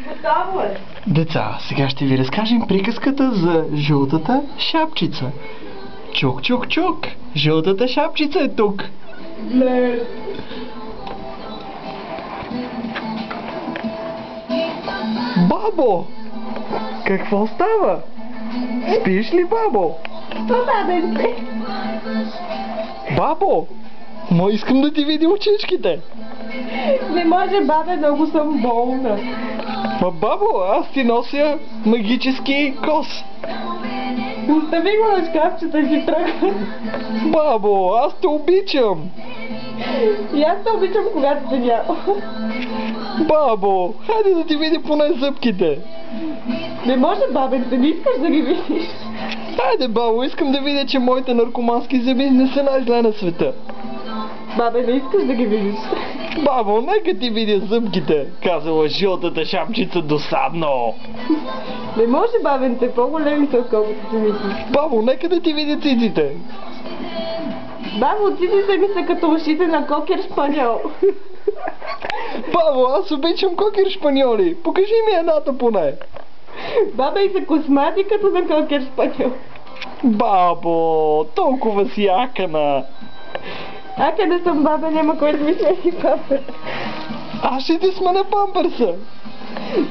Готово е. Деца, сега ще ви разкажем приказката за жълтата шапчица. Чук, чук, чук! Жълтата шапчица е тук! Ле. Бабо! Какво става? Спиш ли, бабо? Бабенце. Бабо! Ма искам да ти видя очичките! Не може, бабе, много съм болна. Ма бабо, аз ти нося магически кос! Остави го на шкафчета и си тръгва. Бабо, аз те обичам! И аз те обичам, когато те няма. Бабо, хайде да ти видя поне зъбките! Не може, бабенце, не искаш да ги видиш. Хайде, бабо, искам да видя, че моите наркомански зъби не са най-зле на света. Бабе, не искаш да ги видиш. Бабо, нека ти видя зъбките, казала жълтата шапчица досадно. Не може, бабенце, по-големи са, отколкото си мислиш. Бабо, нека да ти видя циците. Бабо, циците ми са като ушите на кокер шпаньол. Бабо, аз обичам кокер шпаньоли. Покажи ми едната поне. Баба, и са космати като на кокер шпаньол. Бабо, толкова си акана. А къде съм, бабе, няма кой да ми смени памперс. Аз ще ти смена памперса.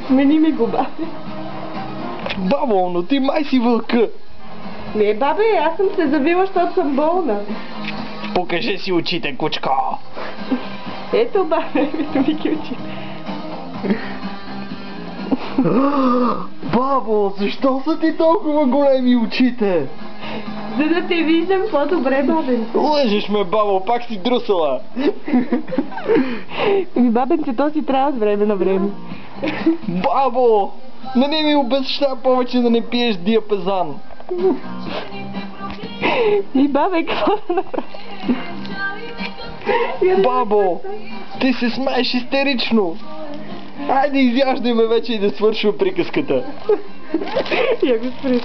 Смени ми го, бабе. Бабо, но ти май си вълка. Не, бабе, аз съм се завила, защото съм болна. Покажи си очите, кучко. Ето, бабе, ми ги очите. Бабо, защо са ти толкова големи очите? За да те виждам по-добре, бабенце. Лъжиш ме, бабо, пак си друсала. Бабенце, то си трябва с време на време. Бабо, не ми обеща повече да не пиеш диапазан. Бабе, какво да направя? Бабо, ти се смееш истерично. Айде изяждай ме вече и да свършва приказката. Я го спреш,